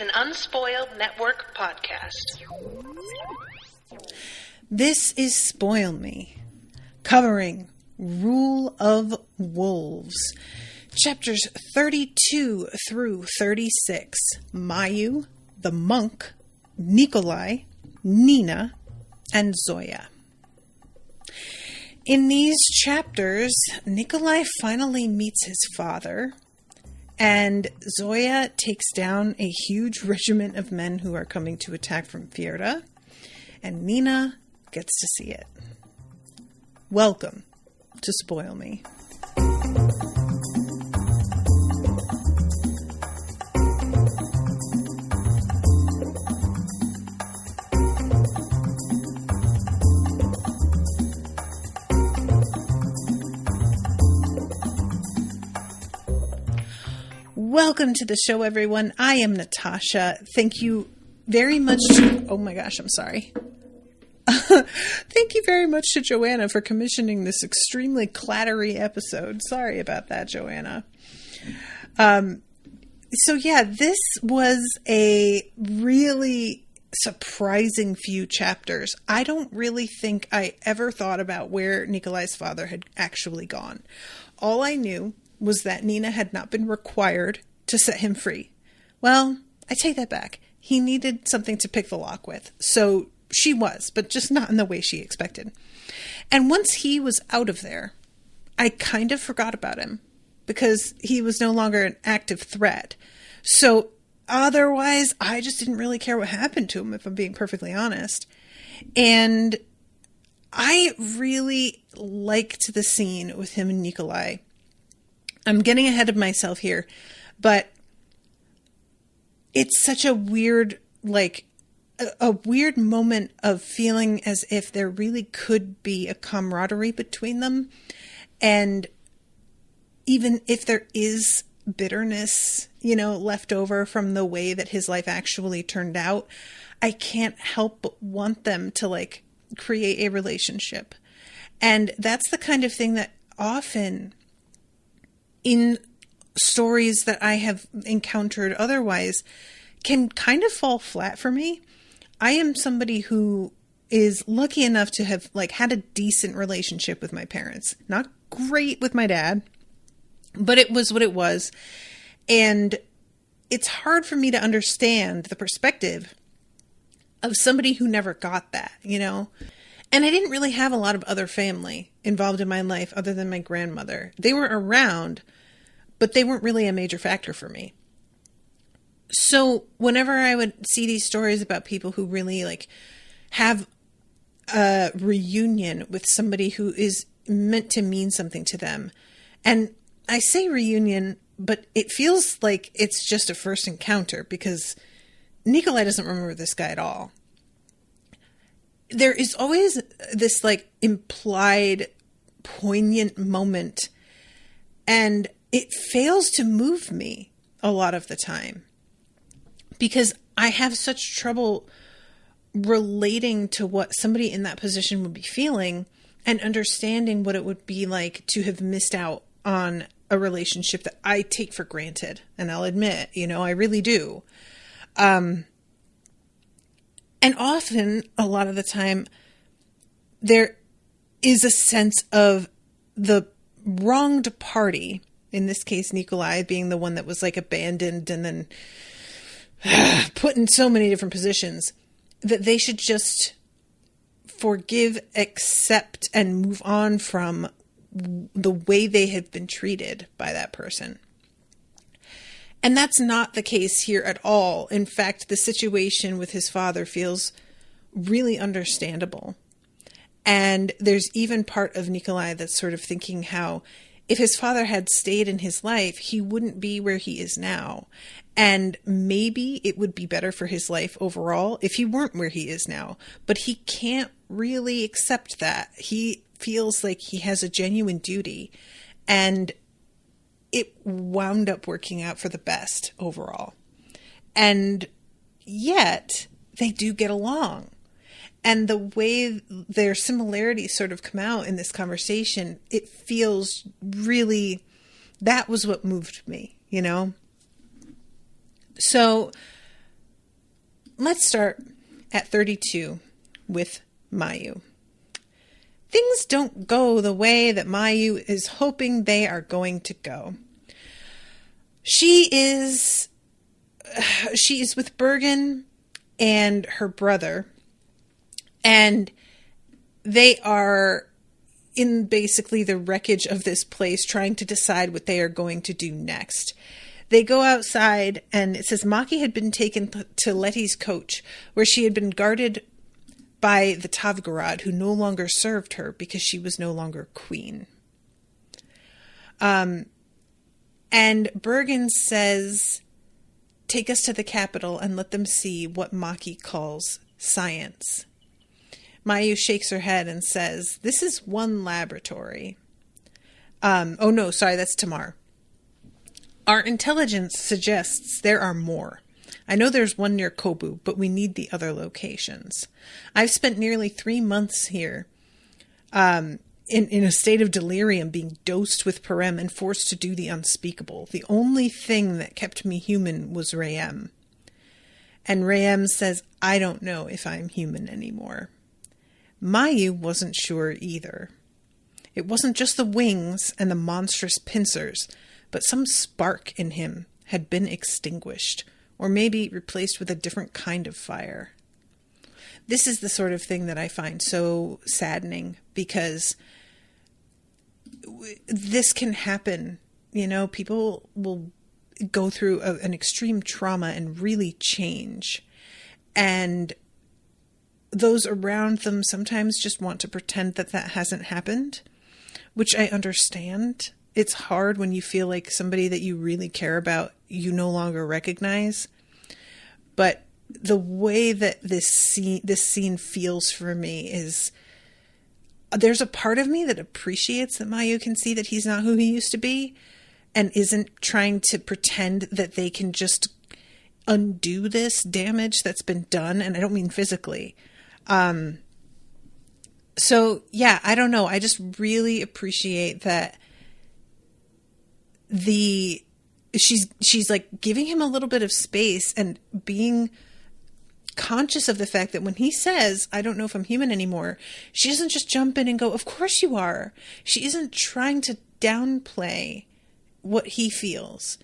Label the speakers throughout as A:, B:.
A: an Unspoiled Network podcast.
B: This is Spoil Me, covering Rule of Wolves, chapters 32 through 36. Mayu, the monk, Nikolai, Nina, and Zoya. In these chapters, Nikolai finally meets his father, and Zoya takes down a huge regiment of men who are coming to attack from Fjerda, and Nina gets to see it. Welcome to Spoil Me. Welcome to the show, everyone. I am Natasha. Thank you very much to... Oh my gosh, I'm sorry. Thank you very much to Joanna for commissioning this extremely clattery episode. Sorry about that, Joanna. So yeah, this was a really surprising few chapters. I don't really think I ever thought about where Nikolai's father had actually gone. All I knew was that Nina had not been required to set him free. Well, I take that back. He needed something to pick the lock with. So she was, but just not in the way she expected. And once he was out of there, I kind of forgot about him because he was no longer an active threat. So otherwise, I just didn't really care what happened to him, if I'm being perfectly honest. And I really liked the scene with him and Nikolai. I'm getting ahead of myself here, but it's such a weird, a weird moment of feeling as if there really could be a camaraderie between them. And even if there is bitterness, left over from the way that his life actually turned out, I can't help but want them to create a relationship. And that's the kind of thing that often in stories that I have encountered otherwise can kind of fall flat for me. I am somebody who is lucky enough to have had a decent relationship with my parents. Not great with my dad, but it was what it was. And it's hard for me to understand the perspective of somebody who never got that, And I didn't really have a lot of other family involved in my life other than my grandmother. They were around, but they weren't really a major factor for me. So whenever I would see these stories about people who really have a reunion with somebody who is meant to mean something to them, and I say reunion, but it feels like it's just a first encounter because Nikolai doesn't remember this guy at all. There is always this implied poignant moment, and it fails to move me a lot of the time because I have such trouble relating to what somebody in that position would be feeling and understanding what it would be like to have missed out on a relationship that I take for granted. And I'll admit, I really do. And often, a lot of the time, there is a sense of the wronged party, in this case, Nikolai being the one that was abandoned and then put in so many different positions, that they should just forgive, accept, and move on from the way they have been treated by that person. And that's not the case here at all. In fact, the situation with his father feels really understandable. And there's even part of Nikolai that's sort of thinking how if his father had stayed in his life, he wouldn't be where he is now. And maybe it would be better for his life overall if he weren't where he is now. But he can't really accept that. He feels like he has a genuine duty. And it wound up working out for the best overall. And yet, they do get along. And the way their similarities sort of come out in this conversation, it feels really, that was what moved me, So let's start at 32 with Mayu. Things don't go the way that Mayu is hoping they are going to go. She is with Bergen and her brother, and they are in basically the wreckage of this place trying to decide what they are going to do next. They go outside, and it says Maki had been taken to Letty's coach, where she had been guarded by the Tavgarad, who no longer served her because she was no longer queen. And Bergen says, take us to the capital and let them see what Maki calls science. Mayu shakes her head and says, this is one laboratory. Oh no, sorry, that's Tamar. Our intelligence suggests there are more. I know there's one near Kobu, but we need the other locations. I've spent nearly 3 months here in a state of delirium, being dosed with Parem and forced to do the unspeakable. The only thing that kept me human was Rayem. And Rayem says, I don't know if I'm human anymore. Mayu wasn't sure either. It wasn't just the wings and the monstrous pincers, but some spark in him had been extinguished, or maybe replaced with a different kind of fire. This is the sort of thing that I find so saddening, because this can happen. You know, people will go through an extreme trauma and really change. And those around them sometimes just want to pretend that that hasn't happened, which I understand. It's hard when you feel like somebody that you really care about, you no longer recognize. But the way that this scene feels for me is, there's a part of me that appreciates that Mayu can see that he's not who he used to be, and isn't trying to pretend that they can just undo this damage that's been done. And I don't mean physically. So yeah, I don't know. I just really appreciate that she's like giving him a little bit of space and being conscious of the fact that when he says, I don't know if I'm human anymore, she doesn't just jump in and go, of course you are. She isn't trying to downplay what he feels,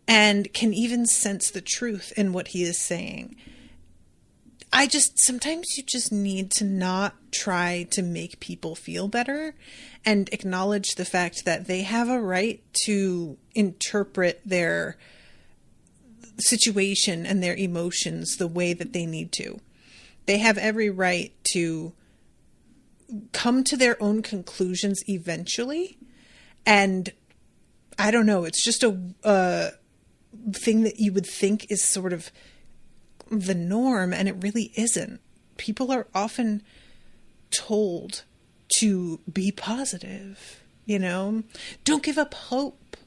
B: and can even sense the truth in what he is saying. Sometimes you just need to not try to make people feel better, and acknowledge the fact that they have a right to interpret their situation and their emotions the way that they need to. They have every right to come to their own conclusions eventually. And I don't know, it's just a thing that you would think is sort of the norm, and it really isn't. People are often told to be positive, you know? Don't give up hope.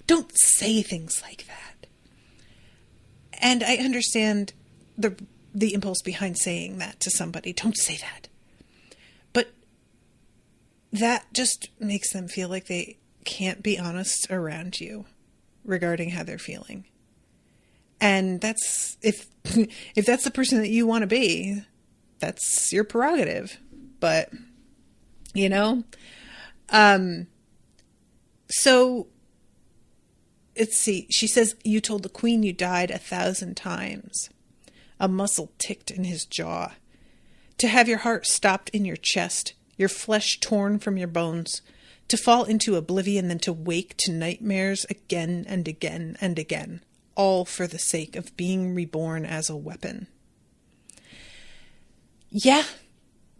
B: Don't say things like that. And I understand the impulse behind saying that to somebody. Don't say that. But that just makes them feel like they can't be honest around you regarding how they're feeling. And that's, if that's the person that you want to be, that's your prerogative. But, you know, so let's see. She says, you told the queen you died 1,000 times. A muscle ticked in his jaw. To have your heart stopped in your chest, your flesh torn from your bones, to fall into oblivion, then to wake to nightmares again and again and again, all for the sake of being reborn as a weapon. Yeah,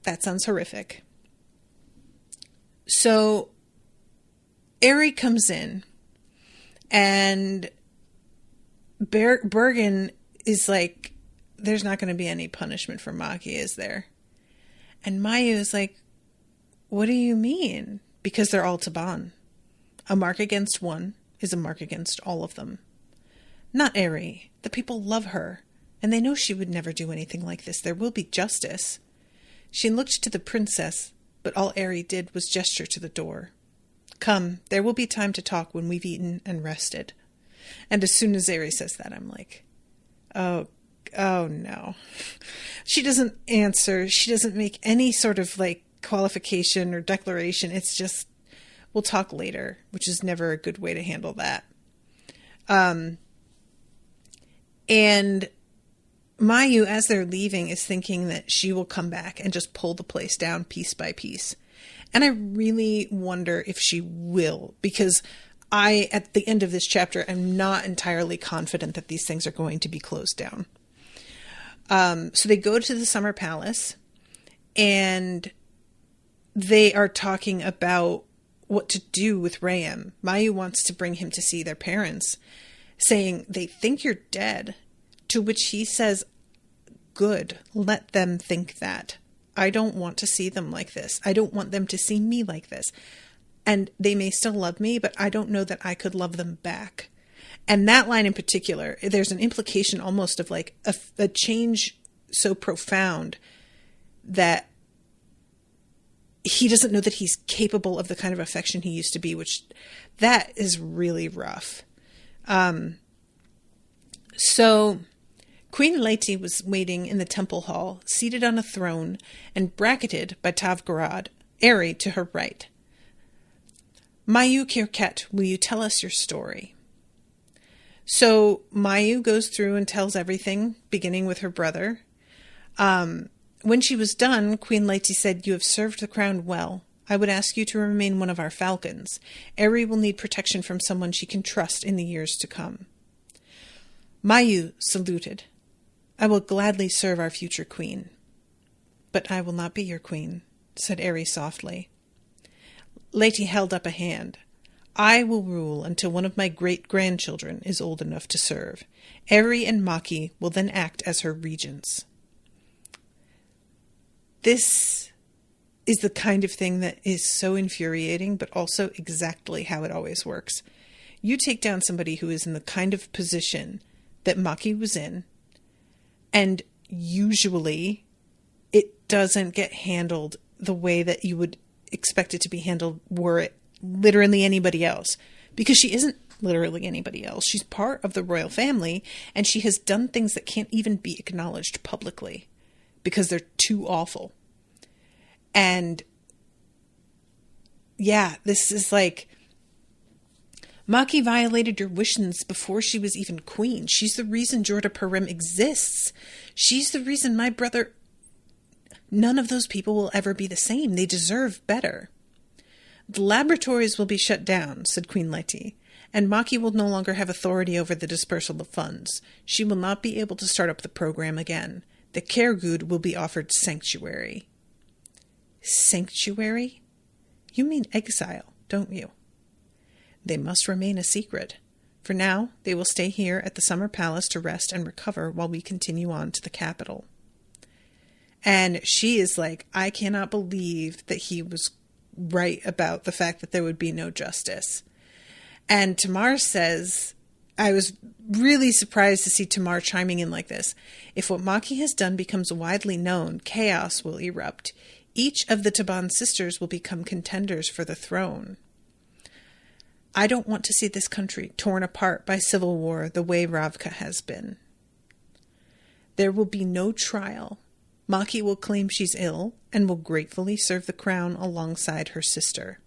B: that sounds horrific. So, Eri comes in, and Bergen is like, there's not going to be any punishment for Maki, is there? And Mayu is like, what do you mean? Because they're all Taban. A mark against one is a mark against all of them. Not Eri. The people love her, and they know she would never do anything like this. There will be justice. She looked to the princess, but all Eri did was gesture to the door. Come, there will be time to talk when we've eaten and rested. And as soon as Eri says that, I'm like, oh, oh no. She doesn't answer. She doesn't make any sort of like qualification or declaration. It's just, we'll talk later, which is never a good way to handle that. And Mayu, as they're leaving, is thinking that she will come back and just pull the place down piece by piece. And I really wonder if she will, because I, at the end of this chapter, am not entirely confident that these things are going to be closed down. So they go to the summer palace and they are talking about what to do with Rayam. Mayu wants to bring him to see their parents, saying, they think you're dead, to which he says, good, let them think that. I don't want to see them like this. I don't want them to see me like this. And they may still love me, but I don't know that I could love them back. And that line in particular, there's an implication almost of like a change so profound that he doesn't know that he's capable of the kind of affection he used to be, which that is really rough. So Queen Leti was waiting in the temple hall, seated on a throne and bracketed by Tavgarad, Eri to her right. Mayu Kirket, will you tell us your story? So Mayu goes through and tells everything, beginning with her brother. When she was done, Queen Leti said, you have served the crown well. I would ask you to remain one of our falcons. Eri will need protection from someone she can trust in the years to come. Mayu saluted. I will gladly serve our future queen. But I will not be your queen, said Eri softly. Leti held up a hand. I will rule until one of my great-grandchildren is old enough to serve. Eri and Maki will then act as her regents. This is the kind of thing that is so infuriating, but also exactly how it always works. You take down somebody who is in the kind of position that Maki was in, and usually it doesn't get handled the way that you would expect it to be handled were it literally anybody else. Because she isn't literally anybody else. She's part of the royal family, and she has done things that can't even be acknowledged publicly because they're too awful. And yeah, this is like, Maki violated your wishes before she was even queen. She's the reason Jorda Parim exists. She's the reason my brother... None of those people will ever be the same. They deserve better. The laboratories will be shut down, said Queen Leti, and Maki will no longer have authority over the dispersal of funds. She will not be able to start up the program again. The Caregud will be offered sanctuary. Sanctuary? You mean exile, don't you? They must remain a secret. For now, they will stay here at the Summer Palace to rest and recover while we continue on to the capital. And she is like, I cannot believe that he was right about the fact that there would be no justice. And Tamar says, I was really surprised to see Tamar chiming in like this. If what Maki has done becomes widely known, chaos will erupt. Each of the Taban sisters will become contenders for the throne. I don't want to see this country torn apart by civil war the way Ravka has been. There will be no trial. Maki will claim she's ill and will gratefully serve the crown alongside her sister.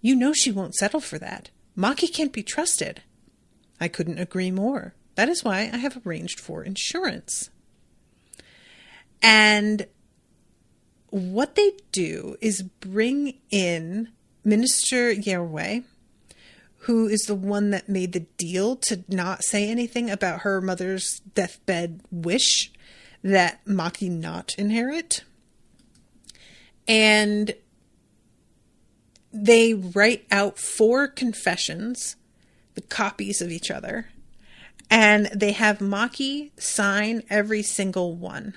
B: You know she won't settle for that. Maki can't be trusted. I couldn't agree more. That is why I have arranged for insurance. And what they do is bring in Minister Yerwe, who is the one that made the deal to not say anything about her mother's deathbed wish that Maki not inherit. And they write out 4 confessions, the copies of each other, and they have Maki sign every single one.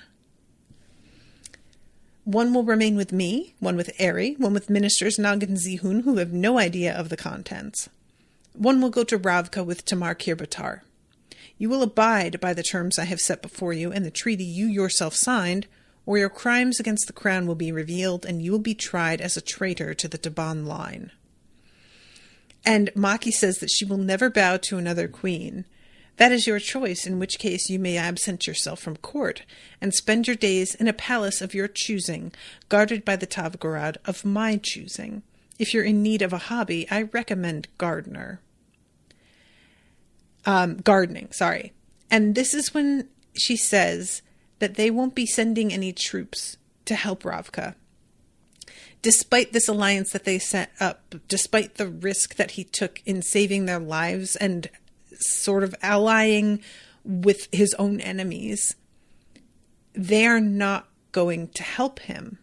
B: One will remain with me, one with Eri, one with Ministers Nag and Zihun, who have no idea of the contents. One will go to Ravka with Tamar Kirbatar. You will abide by the terms I have set before you and the treaty you yourself signed, or your crimes against the crown will be revealed and you will be tried as a traitor to the Taban line. And Maki says that she will never bow to another queen, That is your choice, in which case you may absent yourself from court, and spend your days in a palace of your choosing, guarded by the Tavgorod of my choosing. If you're in need of a hobby, I recommend gardening, sorry. And this is when she says that they won't be sending any troops to help Ravka. Despite this alliance that they set up, despite the risk that he took in saving their lives and sort of allying with his own enemies, they are not going to help him.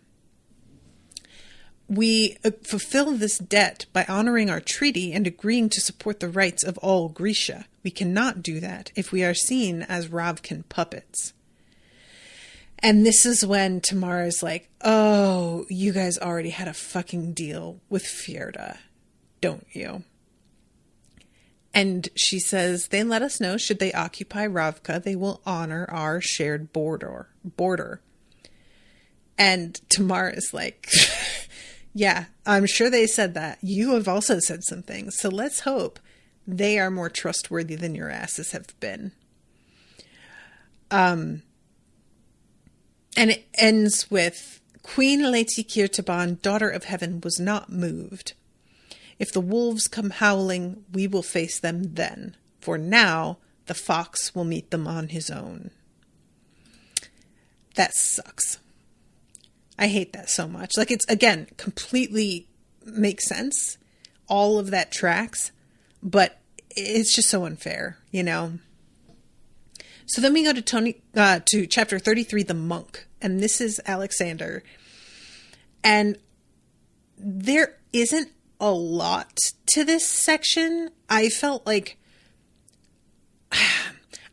B: We fulfill this debt by honoring our treaty and agreeing to support the rights of all Grisha. We cannot do that if we are seen as Ravkan puppets. And this is when Tamara's like, oh, you guys already had a fucking deal with Fjerda, don't you? And she says, they let us know should they occupy Ravka, they will honor our shared border. And Tamara is like, yeah, I'm sure they said that. You have also said some things. So let's hope they are more trustworthy than your asses have been. And it ends with, Queen Letikirtaban, daughter of heaven, was not moved. If the wolves come howling, we will face them then. For now, the fox will meet them on his own. That sucks. I hate that so much. Like, it's, again, completely makes sense. All of that tracks. But it's just so unfair, you know? So then we go to chapter 33, The Monk. And this is Alexander. And there isn't a lot to this section. I felt like,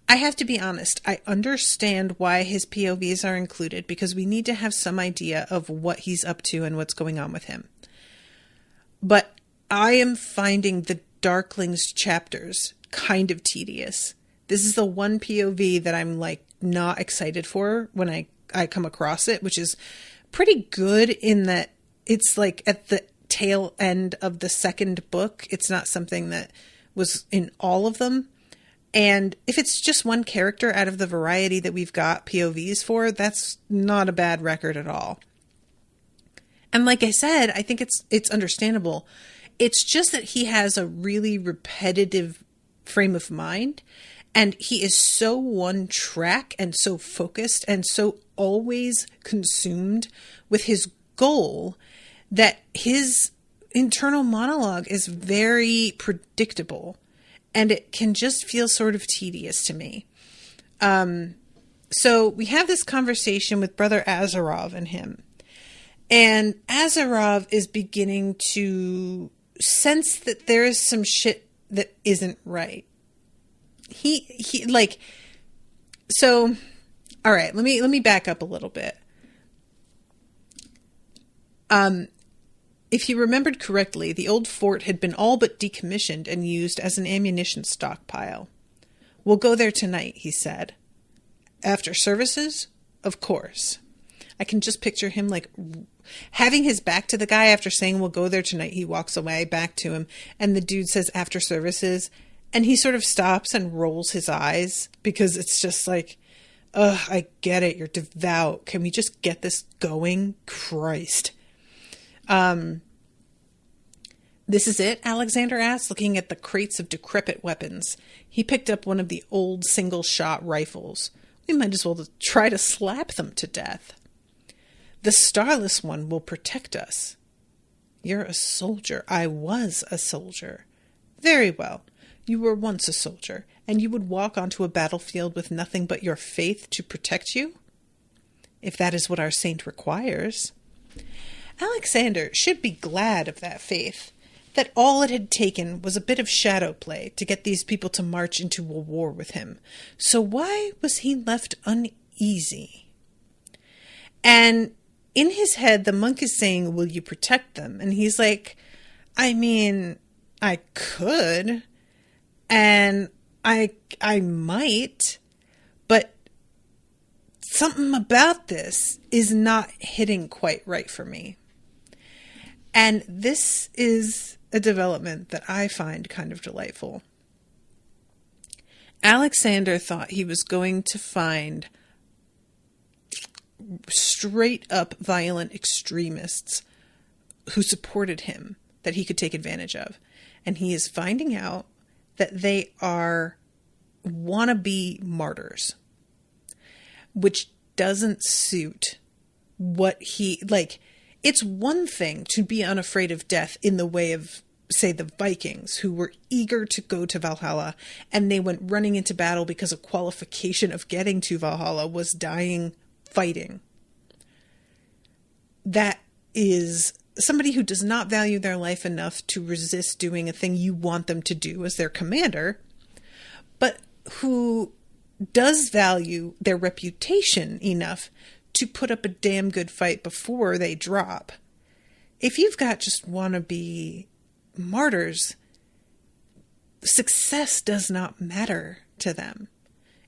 B: I have to be honest, I understand why his POVs are included, because we need to have some idea of what he's up to and what's going on with him. But I am finding the Darklings chapters kind of tedious. This is the one POV that I'm like not excited for when I come across it, which is pretty good in that it's like at the tail end of the second book. It's not something that was in all of them. And if it's just one character out of the variety that we've got POVs for, that's not a bad record at all. And like I said, I think it's understandable. It's just that he has a really repetitive frame of mind, and he is so one track and so focused and so always consumed with his goal that his internal monologue is very predictable, and it can just feel sort of tedious to me. So we have this conversation with Brother Azarov and him, and Azarov is beginning to sense that there is some shit that isn't right. He like, so, all right, let me back up a little bit. If he remembered correctly, the old fort had been all but decommissioned and used as an ammunition stockpile. We'll go there tonight, he said. After services? Of course. I can just picture him like having his back to the guy after saying, we'll go there tonight. He walks away back to him, and the dude says after services, and he sort of stops and rolls his eyes because it's just like, ugh, I get it. You're devout. Can we just get this going? Christ. This is it? Alexander asked, looking at the crates of decrepit weapons. He picked up one of the old single-shot rifles. We might as well try to slap them to death. The starless one will protect us. You're a soldier. I was a soldier. Very well. You were once a soldier, and you would walk onto a battlefield with nothing but your faith to protect you? If that is what our saint requires. Alexander should be glad of that faith, that all it had taken was a bit of shadow play to get these people to march into a war with him. So why was he left uneasy? And in his head, the monk is saying, will you protect them? And he's like, I mean, I could, and I might, but something about this is not hitting quite right for me. And this is a development that I find kind of delightful. Alexander thought he was going to find straight up violent extremists who supported him that he could take advantage of. And he is finding out that they are wannabe martyrs, which doesn't suit what he, like, it's one thing to be unafraid of death in the way of, say, the Vikings, who were eager to go to Valhalla, and they went running into battle because a qualification of getting to Valhalla was dying fighting. That is somebody who does not value their life enough to resist doing a thing you want them to do as their commander, but who does value their reputation enough to put up a damn good fight before they drop. If you've got just wannabe martyrs, success does not matter to them.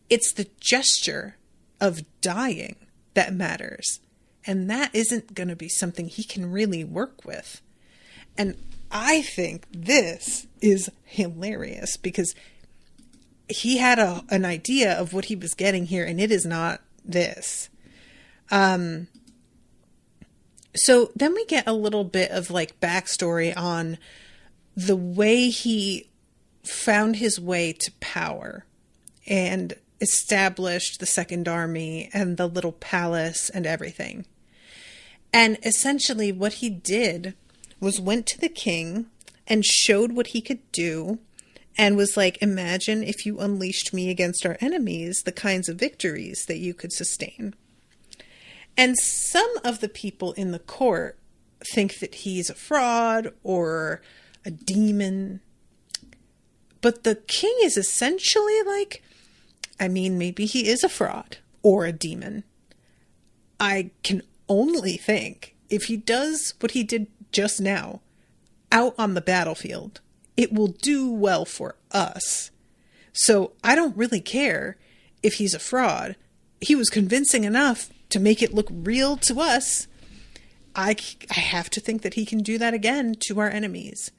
B: It's the gesture of dying that matters. And that isn't going to be something he can really work with. And I think this is hilarious because he had an idea of what he was getting here, and it is not this. So then we get a little bit of like backstory on the way he found his way to power and established the Second Army and the little palace and everything. And essentially what he did was went to the king and showed what he could do and was like, imagine if you unleashed me against our enemies, the kinds of victories that you could sustain. And some of the people in the court think that he's a fraud or a demon. But the king is essentially like, I mean, maybe he is a fraud or a demon. I can only think if he does what he did just now out on the battlefield, it will do well for us. So I don't really care if he's a fraud. He was convincing enough to make it look real to us. I have to think that he can do that again to our enemies.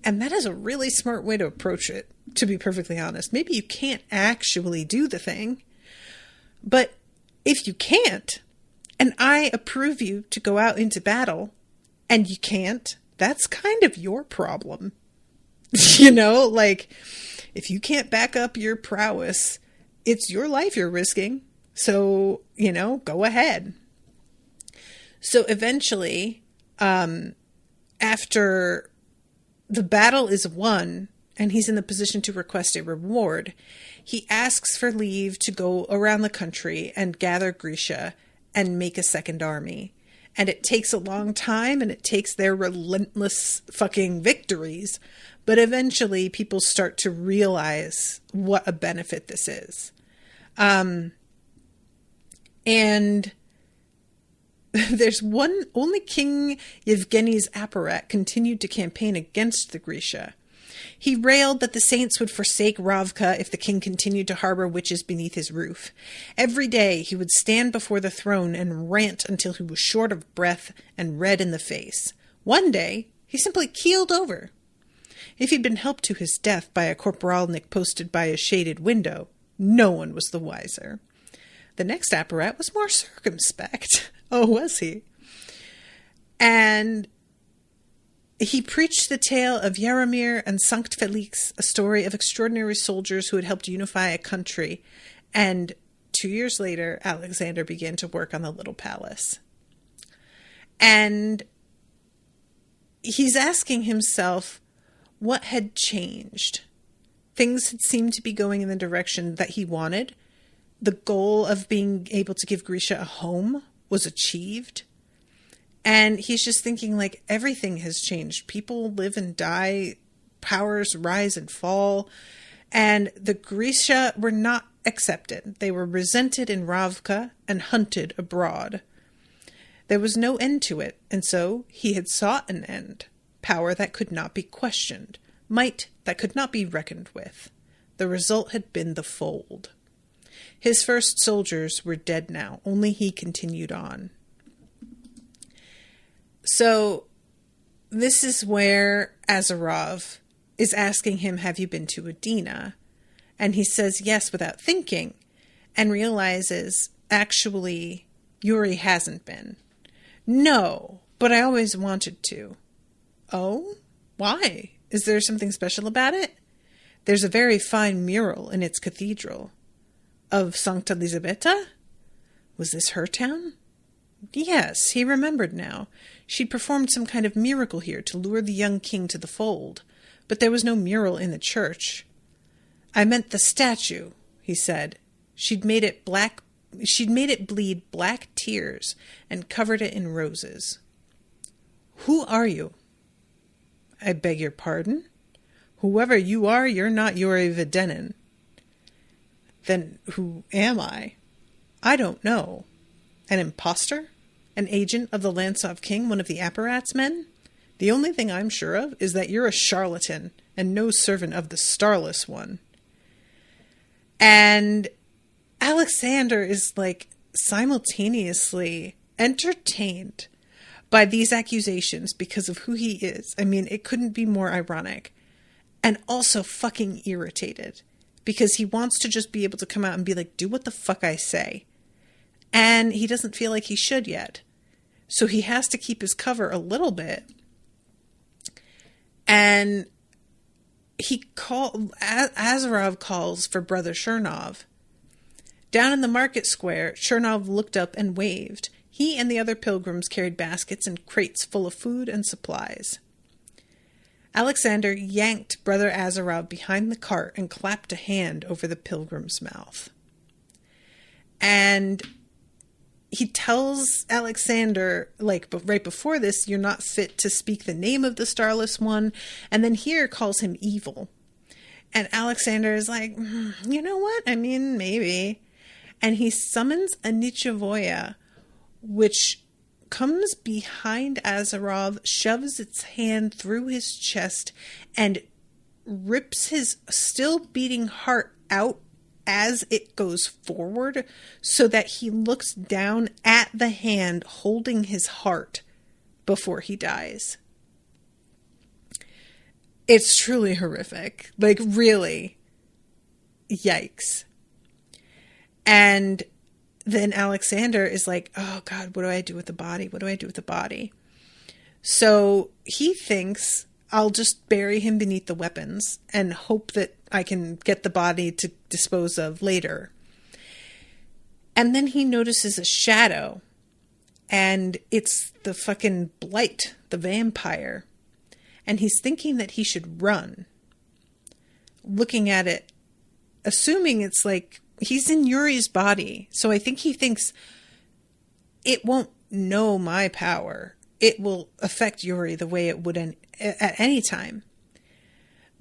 B: And that is a really smart way to approach it, to be perfectly honest. Maybe you can't actually do the thing, but if you can't, and I approve you to go out into battle, and you can't, that's kind of your problem. You know, like, if you can't back up your prowess, it's your life you're risking. So, you know, go ahead. So eventually, after the battle is won and he's in the position to request a reward, he asks for leave to go around the country and gather Grisha and make a second army. And it takes a long time and it takes their relentless fucking victories. But eventually people start to realize what a benefit this is. And there's only King Yevgeny's apparat continued to campaign against the Grisha. He railed that the saints would forsake Ravka if the king continued to harbor witches beneath his roof. Every day he would stand before the throne and rant until he was short of breath and red in the face. One day he simply keeled over. If he'd been helped to his death by a korporalnik posted by a shaded window, no one was the wiser. The next apparat was more circumspect. Oh, was he? And he preached the tale of Yaromir and Sankt Felix, a story of extraordinary soldiers who had helped unify a country. And 2 years later, Alexander began to work on the little palace. And he's asking himself what had changed. Things had seemed to be going in the direction that he wanted. The goal of being able to give Grisha a home was achieved. And he's just thinking, like, everything has changed. People live and die. Powers rise and fall. And the Grisha were not accepted. They were resented in Ravka and hunted abroad. There was no end to it. And so he had sought an end. Power that could not be questioned. Might that could not be reckoned with. The result had been the fold. His first soldiers were dead now. Only he continued on. So this is where Azarov is asking him, have you been to Adina? And he says yes without thinking and realizes, actually, Yuri hasn't been. No, but I always wanted to. Oh? Why? Is there something special about it? There's a very fine mural in its cathedral. Of Sancta Elisabetta? Was this her town? Yes, he remembered now. She'd performed some kind of miracle here to lure the young king to the fold, but there was no mural in the church. I meant the statue, he said. She'd made it bleed black tears and covered it in roses. Who are you? I beg your pardon? Whoever you are, you're not Yuri Fjerdan. Then who am I? I don't know. An imposter? An agent of the Lantsov King, one of the Apparat's men? The only thing I'm sure of is that you're a charlatan and no servant of the Starless One. And Alexander is simultaneously entertained by these accusations because of who he is. I mean, it couldn't be more ironic. And also fucking irritated because he wants to just be able to come out and be like, do what the fuck I say. And he doesn't feel like he should yet. So he has to keep his cover a little bit. And Azarov calls for Brother Chernov. Down in the market square, Chernov looked up and waved. He and the other pilgrims carried baskets and crates full of food and supplies. Alexander yanked Brother Azarov behind the cart and clapped a hand over the pilgrim's mouth. And he tells Alexander, but right before this, you're not fit to speak the name of the Starless One, and then here calls him evil. And Alexander is like, you know what? I mean, maybe. And he summons a Nichevoya, which comes behind Azarov, shoves its hand through his chest, and rips his still beating heart out as it goes forward so that he looks down at the hand holding his heart before he dies. It's truly horrific. Really. Yikes. And then Alexander is like, oh God, what do I do with the body? What do I do with the body? So he thinks, I'll just bury him beneath the weapons and hope that I can get the body to dispose of later. And then he notices a shadow, and it's the fucking Blight, the vampire. And he's thinking that he should run. Looking at it, assuming it's he's in Yuri's body. So I think he thinks it won't know my power. It will affect Yuri the way it would at any time.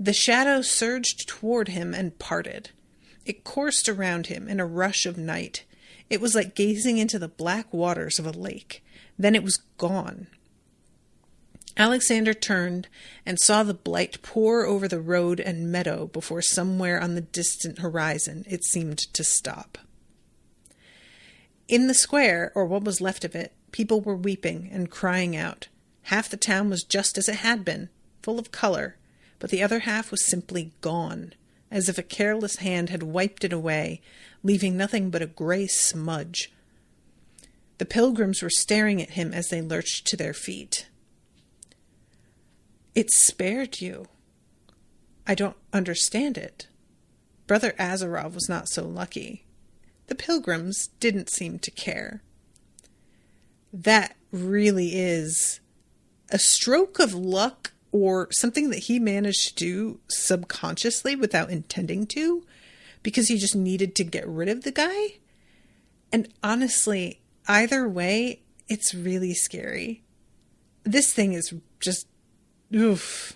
B: The shadow surged toward him and parted. It coursed around him in a rush of night. It was like gazing into the black waters of a lake. Then it was gone. Alexander turned and saw the Blight pour over the road and meadow before somewhere on the distant horizon it seemed to stop. In the square, or what was left of it, people were weeping and crying out. Half the town was just as it had been, full of color, but the other half was simply gone, as if a careless hand had wiped it away, leaving nothing but a gray smudge. The pilgrims were staring at him as they lurched to their feet. It spared you. I don't understand it. Brother Azarov was not so lucky. The pilgrims didn't seem to care. That really is a stroke of luck or something that he managed to do subconsciously without intending to, because he just needed to get rid of the guy. And honestly, either way, it's really scary. This thing is just, oof.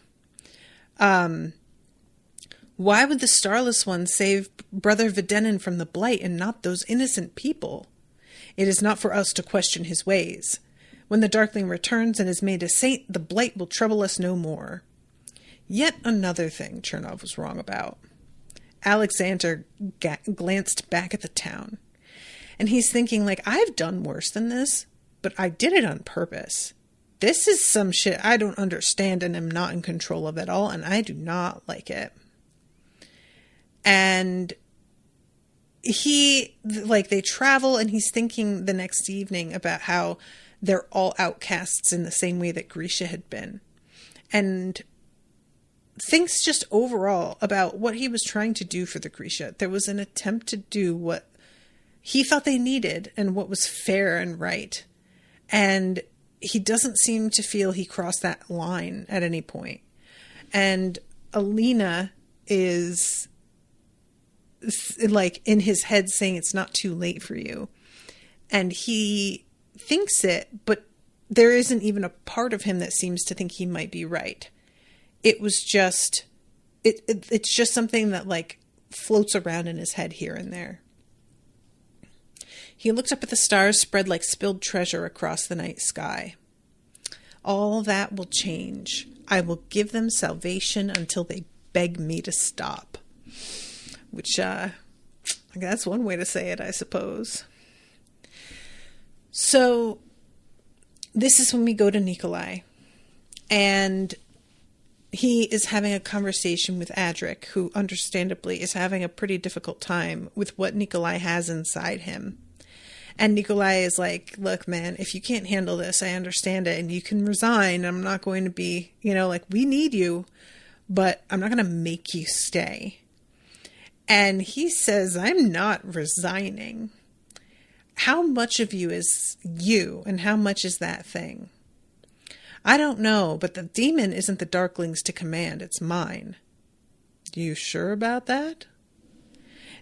B: Why would the Starless One save Brother Fjerdan from the Blight and not those innocent people? It is not for us to question his ways. When the Darkling returns and is made a saint, the Blight will trouble us no more. Yet another thing Chernov was wrong about. Alexander glanced back at the town. And he's thinking, I've done worse than this, but I did it on purpose. This is some shit I don't understand and am not in control of at all, and I do not like it. And they travel, and he's thinking the next evening about how they're all outcasts in the same way that Grisha had been. And thinks just overall about what he was trying to do for the Grisha. There was an attempt to do what he felt they needed and what was fair and right. And he doesn't seem to feel he crossed that line at any point. And Alina is like in his head saying it's not too late for you. And he thinks it, but there isn't even a part of him that seems to think he might be right. It was just, it's just something that like floats around in his head here and there. He looked up at the stars spread like spilled treasure across the night sky. All that will change. I will give them salvation until they beg me to stop. Which, that's one way to say it, I suppose. So, this is when we go to Nikolai. And he is having a conversation with Adric, who understandably is having a pretty difficult time with what Nikolai has inside him. And Nikolai is like, look, man, if you can't handle this, I understand it. And you can resign. I'm not going to be, we need you. But I'm not going to make you stay. And he says, I'm not resigning. How much of you is you, and how much is that thing? I don't know, but the demon isn't the Darkling's to command, it's mine. You sure about that?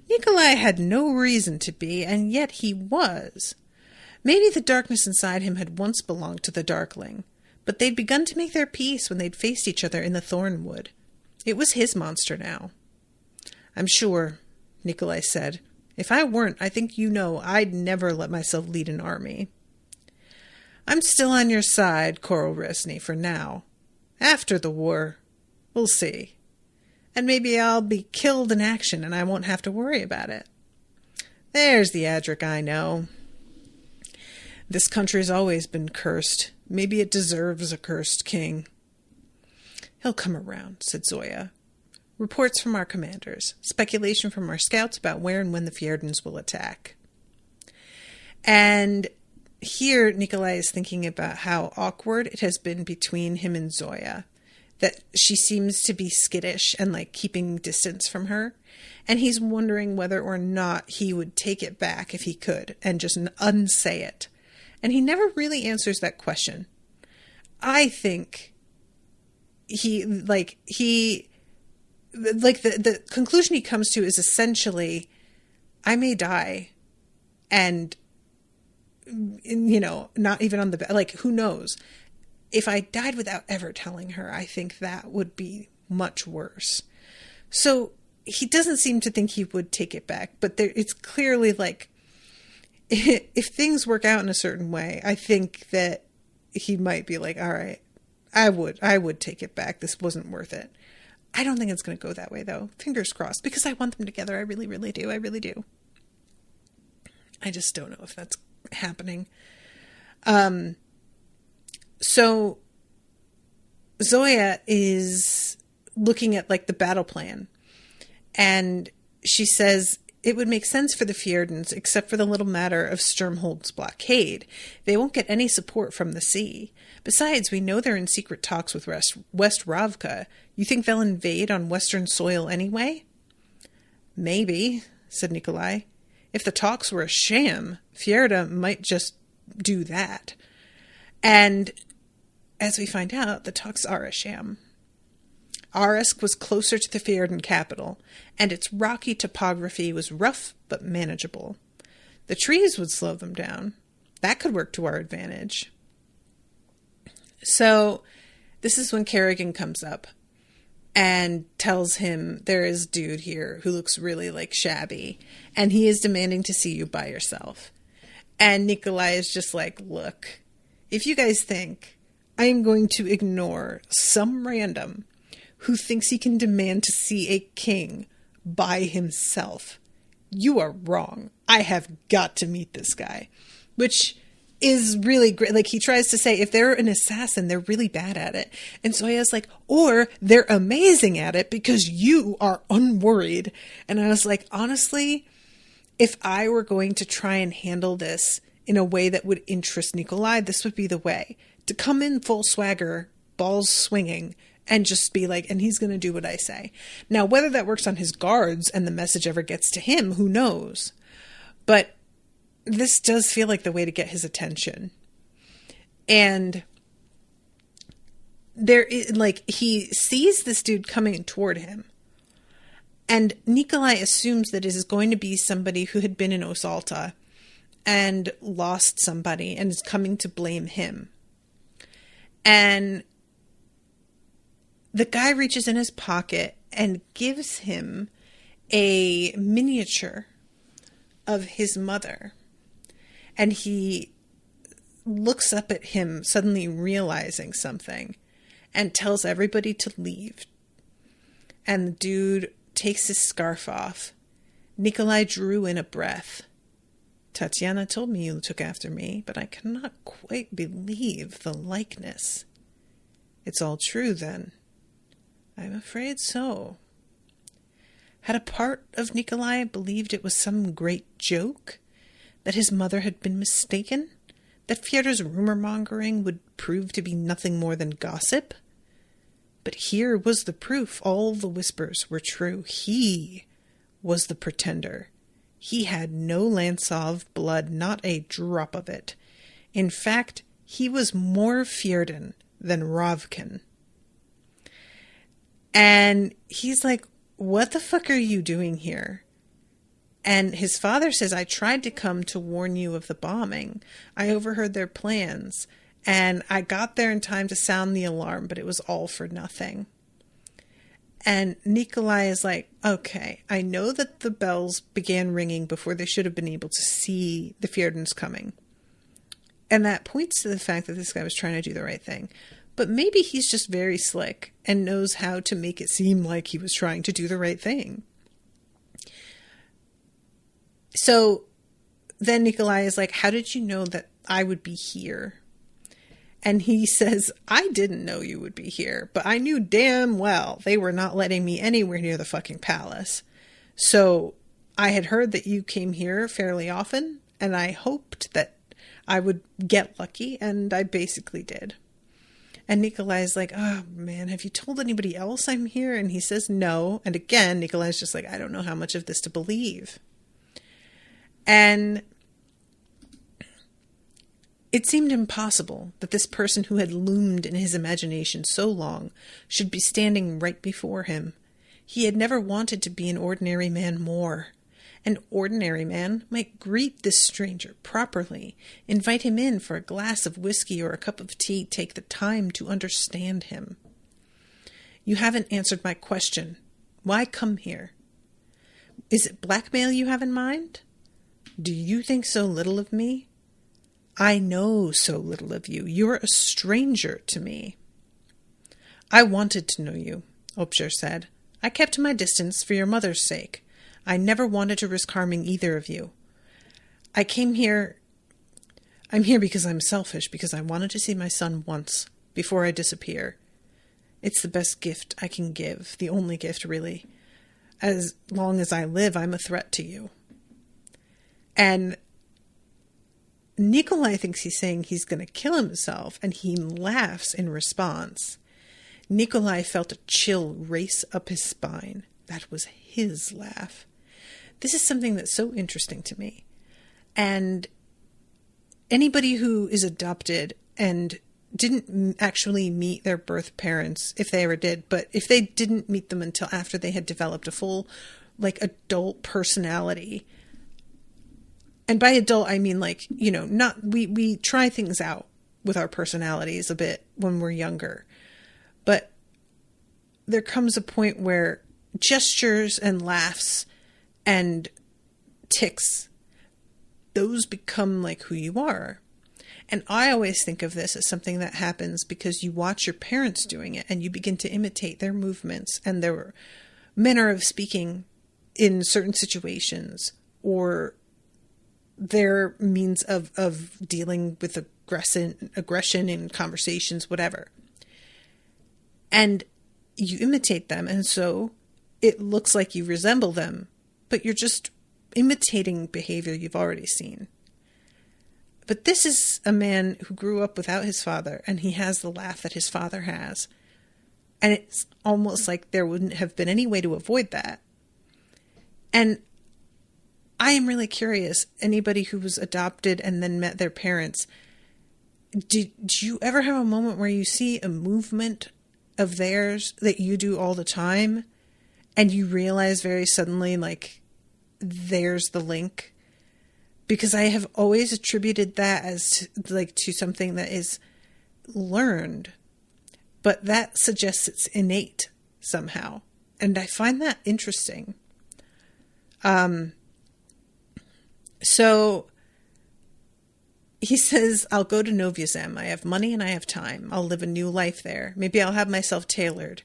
B: Nikolai had no reason to be, and yet he was. Maybe the darkness inside him had once belonged to the Darkling, but they'd begun to make their peace when they'd faced each other in the Thornwood. It was his monster now. I'm sure, Nikolai said. If I weren't, I think I'd never let myself lead an army. I'm still on your side, Coral Resney, for now. After the war, we'll see. And maybe I'll be killed in action and I won't have to worry about it. There's the Adric I know. This country's always been cursed. Maybe it deserves a cursed king. He'll come around, said Zoya. Reports from our commanders. Speculation from our scouts about where and when the Fjerdans will attack. And here Nikolai is thinking about how awkward it has been between him and Zoya. That she seems to be skittish and like keeping distance from her. And he's wondering whether or not he would take it back if he could and just unsay it. And he never really answers that question. I think the conclusion he comes to is essentially, I may die and, not even on the bed, who knows? If I died without ever telling her, I think that would be much worse. So he doesn't seem to think he would take it back, but it's clearly if things work out in a certain way, I think that he might be like, all right, I would take it back. This wasn't worth it. I don't think it's going to go that way, though. Fingers crossed, because I want them together. I really, really do. I really do. I just don't know if that's happening. So Zoya is looking at the battle plan, and she says it would make sense for the Fjerdans, except for the little matter of Sturmhold's blockade. They won't get any support from the sea. Besides, we know they're in secret talks with West Ravka. You think they'll invade on western soil anyway? Maybe, said Nikolai. If the talks were a sham, Fjerda might just do that. And as we find out, the talks are a sham. Arisk was closer to the Fjerdan capital, and its rocky topography was rough but manageable. The trees would slow them down. That could work to our advantage. So this is when Kerrigan comes up and tells him there is a dude here who looks really shabby, and he is demanding to see you by yourself. And Nikolai is just like, look, if you guys think I am going to ignore some random who thinks he can demand to see a king by himself, you are wrong. I have got to meet this guy. Which is really great. Like, he tries to say, if they're an assassin, they're really bad at it. And Zoya's like, or they're amazing at it because you are unworried. And I was like, honestly, if I were going to try and handle this in a way that would interest Nikolai, this would be the way. To come in full swagger, balls swinging, and just be like, and he's going to do what I say. Now, whether that works on his guards and the message ever gets to him, who knows? But this does feel like the way to get his attention. And there is, like, he sees this dude coming toward him. And Nikolai assumes that it is going to be somebody who had been in Osalta and lost somebody and is coming to blame him. And the guy reaches in his pocket and gives him a miniature of his mother. And he looks up at him, suddenly realizing something, and tells everybody to leave. And the dude takes his scarf off. Nikolai drew in a breath. Tatiana told me you took after me, but I cannot quite believe the likeness. It's all true, then. I'm afraid so. Had a part of Nikolai believed it was some great joke? That his mother had been mistaken? That Fjerda's rumor-mongering would prove to be nothing more than gossip? But here was the proof. All the whispers were true. He was the pretender. He had no Lansov blood, not a drop of it. In fact, he was more Fjerdan than Ravkan. And he's like, what the fuck are you doing here? And his father says, I tried to come to warn you of the bombing. I overheard their plans, and I got there in time to sound the alarm, but it was all for nothing. And Nikolai is like, okay, I know that the bells began ringing before they should have been able to see the Fjerdans coming. And that points to the fact that this guy was trying to do the right thing. But maybe he's just very slick and knows how to make it seem like he was trying to do the right thing. So then Nikolai is like, how did you know that I would be here? And he says, I didn't know you would be here, but I knew damn well they were not letting me anywhere near the fucking palace. So I had heard that you came here fairly often, and I hoped that I would get lucky, and I basically did. And Nikolai's like, oh man, have you told anybody else I'm here? And he says no. And again, Nikolai's just like, I don't know how much of this to believe. And it seemed impossible that this person who had loomed in his imagination so long should be standing right before him. He had never wanted to be an ordinary man more. An ordinary man might greet this stranger properly, invite him in for a glass of whiskey or a cup of tea, take the time to understand him. You haven't answered my question. Why come here? Is it blackmail you have in mind? Do you think so little of me? I know so little of you. You're a stranger to me. I wanted to know you, Opsher said. I kept my distance for your mother's sake. I never wanted to risk harming either of you. I'm here because I'm selfish, because I wanted to see my son once, before I disappear. It's the best gift I can give, the only gift, really. As long as I live, I'm a threat to you. And Nikolai thinks he's saying he's going to kill himself, and he laughs in response. Nikolai felt a chill race up his spine. That was his laugh. This is something that's so interesting to me. And anybody who is adopted and didn't actually meet their birth parents, if they ever did, but if they didn't meet them until after they had developed a full, like, adult personality. And by adult, I mean, like, you know, not, we try things out with our personalities a bit when we're younger. But there comes a point where gestures and laughs and tics, those become like who you are. And I always think of this as something that happens because you watch your parents doing it and you begin to imitate their movements and their manner of speaking in certain situations, or their means of dealing with aggression in conversations, whatever. And you imitate them, and so it looks like you resemble them, but you're just imitating behavior you've already seen. But this is a man who grew up without his father, and he has the laugh that his father has. And it's almost like there wouldn't have been any way to avoid that. And I am really curious, anybody who was adopted and then met their parents, did you ever have a moment where you see a movement of theirs that you do all the time, and you realize very suddenly, like, there's the link? Because I have always attributed that as like to something that is learned, but that suggests it's innate somehow. And I find that interesting. So he says, I'll go to Novia Zem. I have money and I have time. I'll live a new life there. Maybe I'll have myself tailored.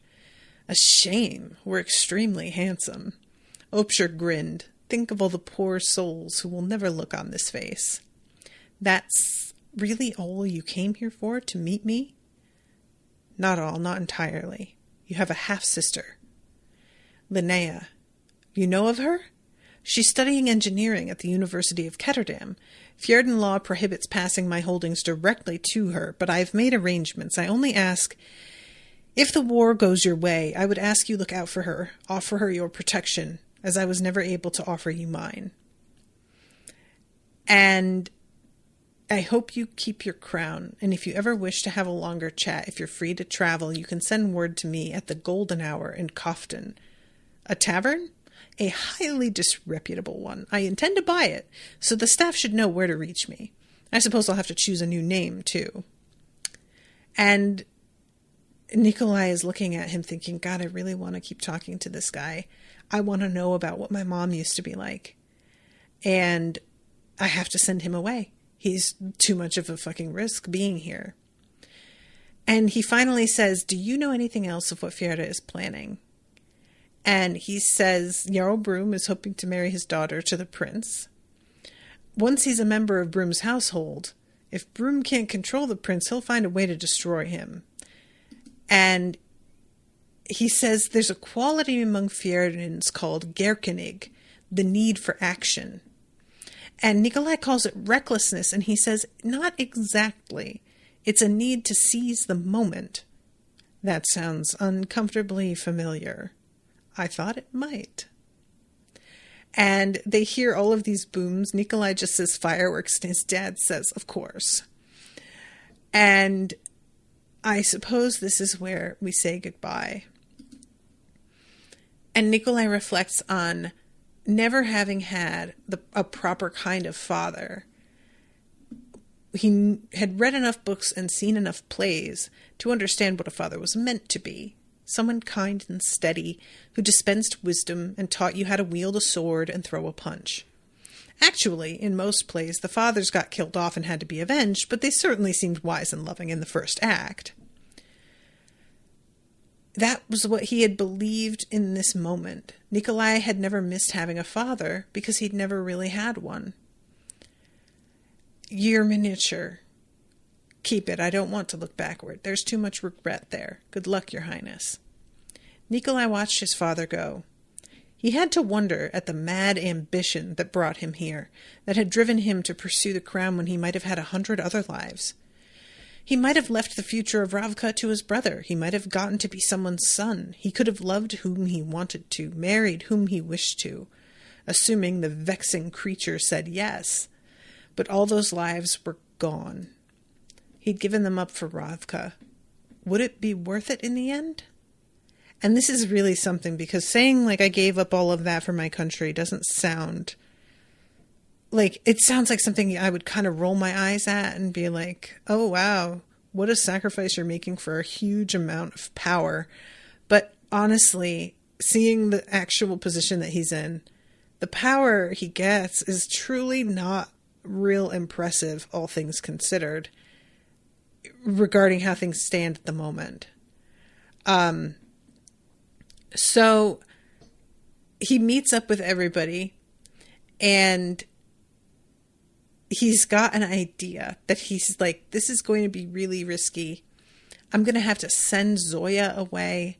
B: A shame. We're extremely handsome. Opsher grinned. Think of all the poor souls who will never look on this face. That's really all you came here for, to meet me? Not all, not entirely. You have a half-sister. Linnea. You know of her? She's studying engineering at the University of Ketterdam. Fjerdan law prohibits passing my holdings directly to her, but I've made arrangements. I only ask, if the war goes your way, I would ask you look out for her, offer her your protection, as I was never able to offer you mine. And I hope you keep your crown, and if you ever wish to have a longer chat, if you're free to travel, you can send word to me at the Golden Hour in Cofton. A tavern? A highly disreputable one. I intend to buy it, so the staff should know where to reach me. I suppose I'll have to choose a new name, too. And Nikolai is looking at him thinking, God, I really want to keep talking to this guy. I want to know about what my mom used to be like. And I have to send him away. He's too much of a fucking risk being here. And he finally says, do you know anything else of what Fjerda is planning? And he says Jarl Broom is hoping to marry his daughter to the prince. Once he's a member of Broom's household, if Broom can't control the prince, he'll find a way to destroy him. And he says there's a quality among Fjerdans called gerkenig, the need for action. And Nikolai calls it recklessness, and he says, not exactly. It's a need to seize the moment. That sounds uncomfortably familiar. I thought it might. And they hear all of these booms. Nikolai just says fireworks, and his dad says, of course. And I suppose this is where we say goodbye. And Nikolai reflects on never having had a proper kind of father. He had read enough books and seen enough plays to understand what a father was meant to be. Someone kind and steady who dispensed wisdom and taught you how to wield a sword and throw a punch. Actually, in most plays, the fathers got killed off and had to be avenged, but they certainly seemed wise and loving in the first act. That was what he had believed in this moment. Nikolai had never missed having a father because he'd never really had one. Your miniature. Keep it. I don't want to look backward. There's too much regret there. Good luck, Your Highness. Nikolai watched his father go. He had to wonder at the mad ambition that brought him here, that had driven him to pursue the crown when he might have had 100 other lives. He might have left the future of Ravka to his brother. He might have gotten to be someone's son. He could have loved whom he wanted to, married whom he wished to, assuming the vexing creature said yes. But all those lives were gone. He'd given them up for Ravka. Would it be worth it in the end? And this is really something, because saying, like, I gave up all of that for my country doesn't sound... like, it sounds like something I would kind of roll my eyes at and be like, oh, wow, what a sacrifice you're making for a huge amount of power. But honestly, seeing the actual position that he's in, the power he gets is truly not real impressive, all things considered, regarding how things stand at the moment. So he meets up with everybody, and he's got an idea that he's like, this is going to be really risky. I'm going to have to send Zoya away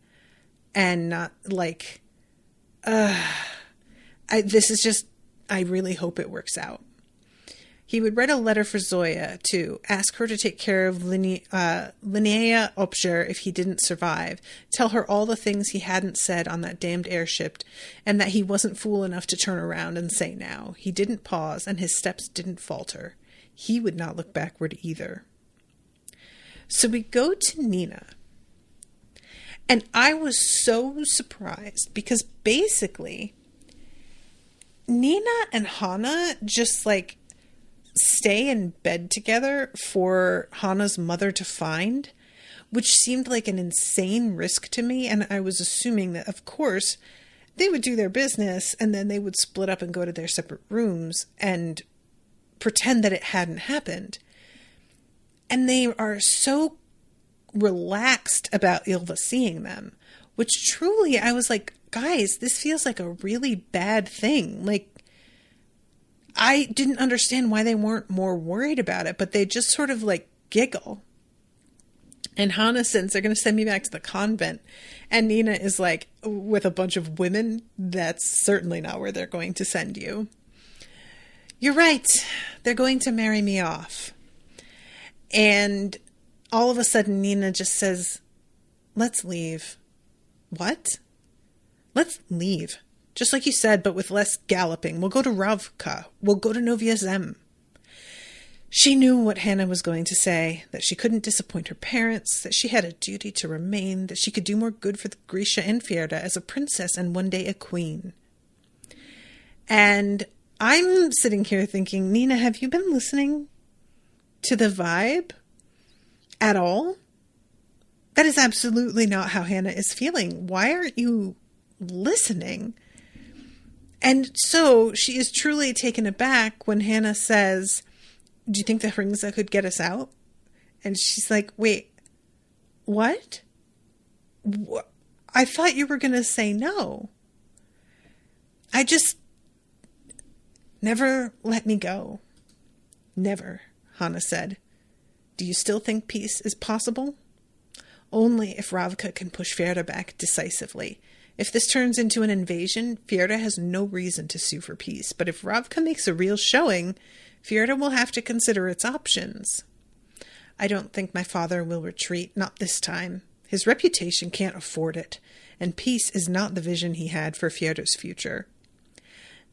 B: and not like, this is just, I really hope it works out. He would write a letter for Zoya to ask her to take care of Linnea Opsher if he didn't survive, tell her all the things he hadn't said on that damned airship, and that he wasn't fool enough to turn around and say now. He didn't pause, and his steps didn't falter. He would not look backward either. So we go to Nina. And I was so surprised because basically Nina and Hannah just like stay in bed together for Hannah's mother to find, which seemed like an insane risk to me. And I was assuming that, of course, they would do their business and then they would split up and go to their separate rooms and pretend that it hadn't happened. And they are so relaxed about Ylva seeing them, which truly I was like, guys, this feels like a really bad thing. Like, I didn't understand why they weren't more worried about it, but they just sort of like giggle. And Hannah says they're going to send me back to the convent. And Nina is like, with a bunch of women, that's certainly not where they're going to send you. You're right. They're going to marry me off. And all of a sudden, Nina just says, let's leave. What? Let's leave. Just like you said, but with less galloping. We'll go to Ravka. We'll go to Novia Zem. She knew what Hannah was going to say, that she couldn't disappoint her parents, that she had a duty to remain, that she could do more good for Grisha and Fjerda as a princess and one day a queen. And I'm sitting here thinking, Nina, have you been listening to the vibe at all? That is absolutely not how Hannah is feeling. Why aren't you listening? And so she is truly taken aback when Hannah says, do you think the Hringsa could get us out? And she's like, wait, what? I thought you were going to say no. I just, never let me go. Never, Hannah said. Do you still think peace is possible? Only if Ravka can push Fjerda back decisively. If this turns into an invasion, Fjerda has no reason to sue for peace. But if Ravka makes a real showing, Fjerda will have to consider its options. I don't think my father will retreat, not this time. His reputation can't afford it, and peace is not the vision he had for Fjerda's future.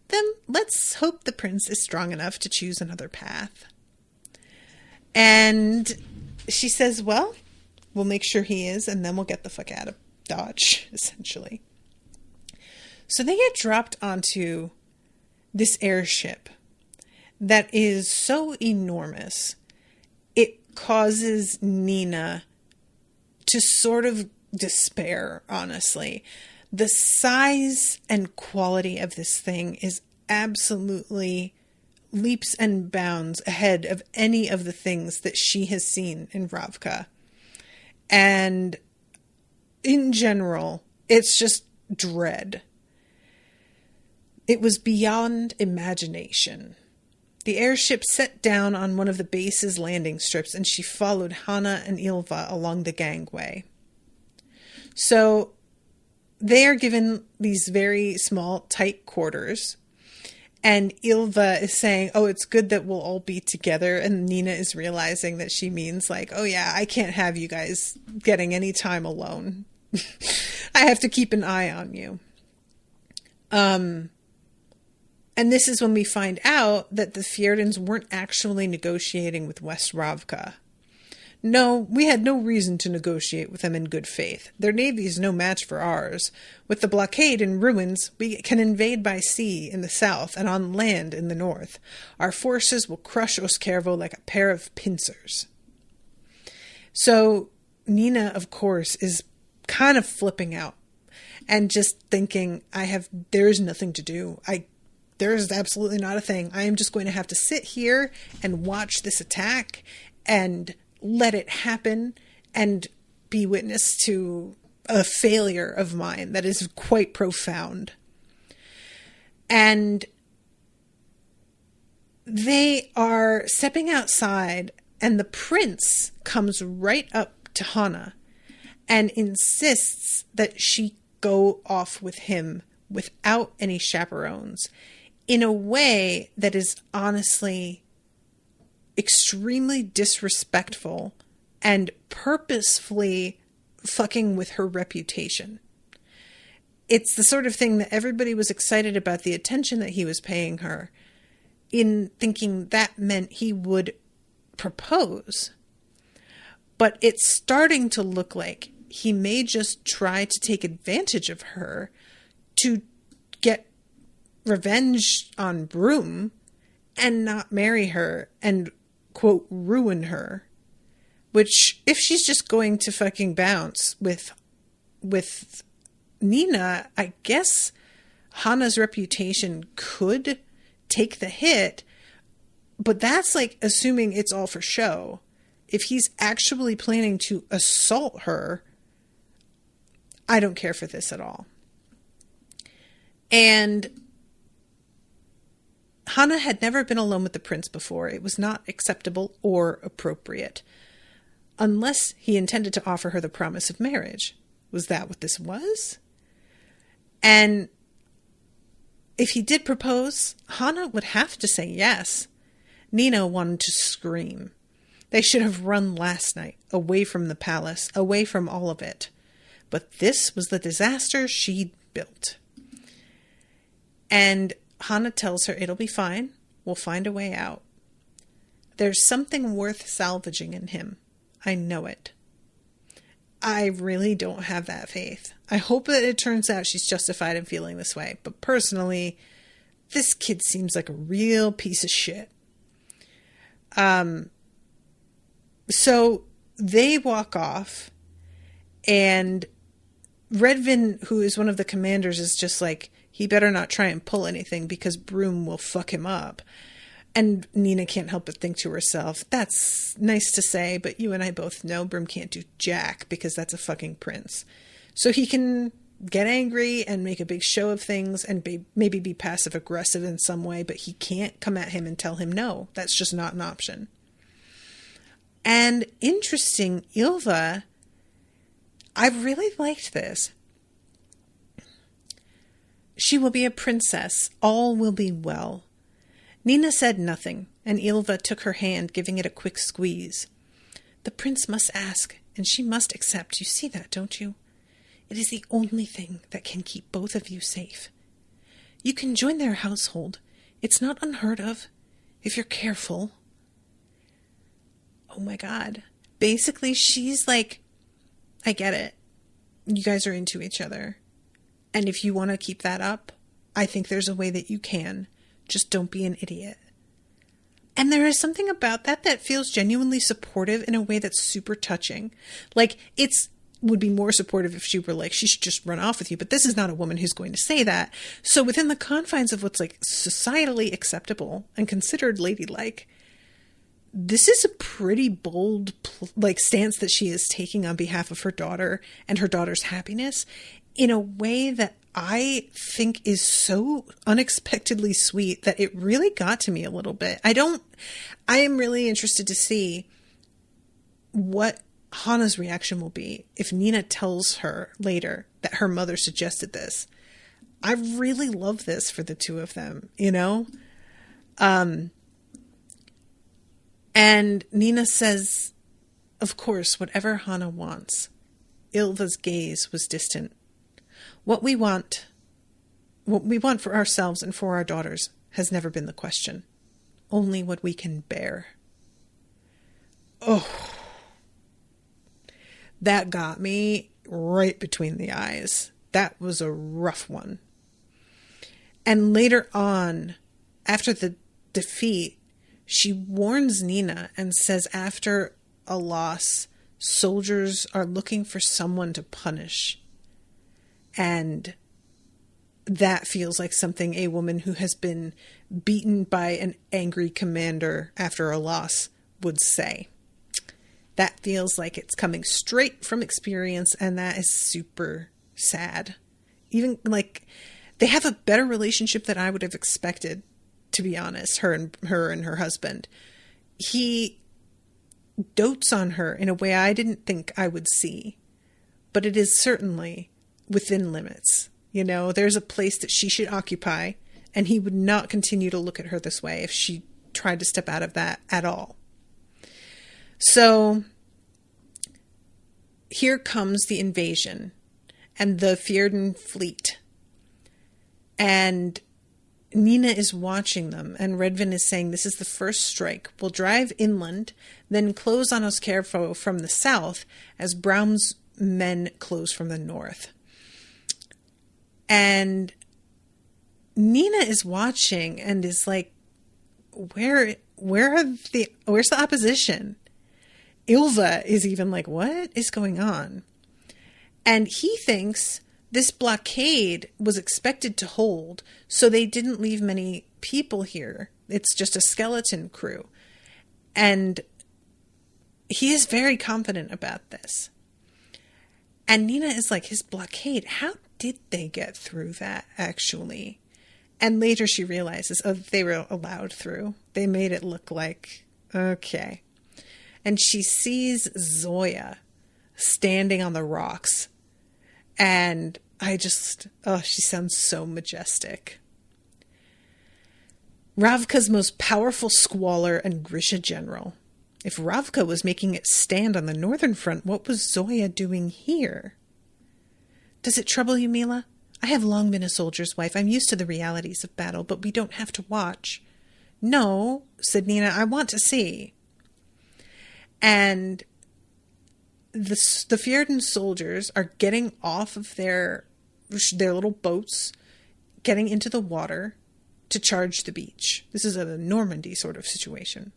B: Then let's hope the prince is strong enough to choose another path. And she says, well, we'll make sure he is, and then we'll get the fuck out of Dodge, essentially. So they get dropped onto this airship that is so enormous, it causes Nina to sort of despair, honestly. The size and quality of this thing is absolutely leaps and bounds ahead of any of the things that she has seen in Ravka. And in general, it's just dread. It was beyond imagination. The airship set down on one of the base's landing strips, and she followed Hannah and Ylva along the gangway. So they are given these very small, tight quarters, and Ylva is saying, oh, it's good that we'll all be together, and Nina is realizing that she means like, oh yeah, I can't have you guys getting any time alone. I have to keep an eye on you. And this is when we find out that the Fjerdans weren't actually negotiating with West Ravka. No, we had no reason to negotiate with them in good faith. Their navy is no match for ours. With the blockade in ruins, we can invade by sea in the south and on land in the north. Our forces will crush Oskervo like a pair of pincers. So Nina, of course, is kind of flipping out and just thinking, there is nothing to do. There is absolutely not a thing. I am just going to have to sit here and watch this attack and let it happen and be witness to a failure of mine that is quite profound. And They are stepping outside, and the prince comes right up to Hana and insists that she go off with him without any chaperones in a way that is honestly extremely disrespectful and purposefully fucking with her reputation. It's the sort of thing that everybody was excited about the attention that he was paying her, in thinking that meant he would propose. But it's starting to look like he may just try to take advantage of her to get revenge on Broom and not marry her and, quote, ruin her. Which, if she's just going to fucking bounce with Nina, I guess Hana's reputation could take the hit, but that's like assuming it's all for show. If he's actually planning to assault her, I don't care for this at all. And Hana had never been alone with the prince before. It was not acceptable or appropriate, unless he intended to offer her the promise of marriage. Was that what this was? And if he did propose, Hana would have to say yes. Nina wanted to scream. They should have run last night, away from the palace, away from all of it. But this was the disaster she'd built. And Hana tells her it'll be fine. We'll find a way out. There's something worth salvaging in him. I know it. I really don't have that faith. I hope that it turns out she's justified in feeling this way. But personally, this kid seems like a real piece of shit. So they walk off, and Redvin, who is one of the commanders, is just like, he better not try and pull anything because Broom will fuck him up. And Nina can't help but think to herself, that's nice to say, but you and I both know Broom can't do jack because that's a fucking prince. So he can get angry and make a big show of things and maybe be passive aggressive in some way, but he can't come at him and tell him no. That's just not an option. And interesting, Ylva, I really liked this. She will be a princess. All will be well. Nina said nothing, and Ylva took her hand, giving it a quick squeeze. The prince must ask, and she must accept. You see that, don't you? It is the only thing that can keep both of you safe. You can join their household. It's not unheard of, if you're careful. Oh my God. Basically, she's like, I get it. You guys are into each other. And if you want to keep that up, I think there's a way that you can. Just don't be an idiot. And there is something about that that feels genuinely supportive in a way that's super touching. Like, would be more supportive if she were like, she should just run off with you. But this is not a woman who's going to say that. So within the confines of what's like societally acceptable and considered ladylike, this is a pretty bold stance that she is taking on behalf of her daughter and her daughter's happiness in a way that I think is so unexpectedly sweet that it really got to me a little bit. I am really interested to see what Hana's reaction will be if Nina tells her later that her mother suggested this. I really love this for the two of them, you know? And Nina says, of course, whatever Hana wants. Ylva's gaze was distant. What we want for ourselves and for our daughters has never been the question. Only what we can bear. Oh, that got me right between the eyes. That was a rough one. And later on, after the defeat, she warns Nina and says after a loss, soldiers are looking for someone to punish. And that feels like something a woman who has been beaten by an angry commander after a loss would say. That feels like it's coming straight from experience, and that is super sad. Even like they have a better relationship than I would have expected to be honest, her and her husband. He dotes on her in a way I didn't think I would see, but it is certainly within limits. You know, there's a place that she should occupy, and he would not continue to look at her this way if she tried to step out of that at all. So here comes the invasion and the Fjerdan fleet. And Nina is watching them, and Redvin is saying, this is the first strike. We'll drive inland, then close on Oscarfo from the south as Brown's men close from the north. And Nina is watching and is like, where's the opposition? Ylva is even like, what is going on? And he thinks this blockade was expected to hold, so they didn't leave many people here. It's just a skeleton crew. And he is very confident about this. And Nina is like, his blockade, how did they get through that, actually? And later she realizes, oh, they were allowed through. They made it look like, okay. And she sees Zoya standing on the rocks. And she sounds so majestic. Ravka's most powerful squaller and Grisha general. If Ravka was making its stand on the northern front, what was Zoya doing here? Does it trouble you, Mila? I have long been a soldier's wife. I'm used to the realities of battle, but we don't have to watch. No, said Nina, I want to see. And the Fjerdan soldiers are getting off of their little boats, getting into the water to charge the beach. This is a Normandy sort of situation.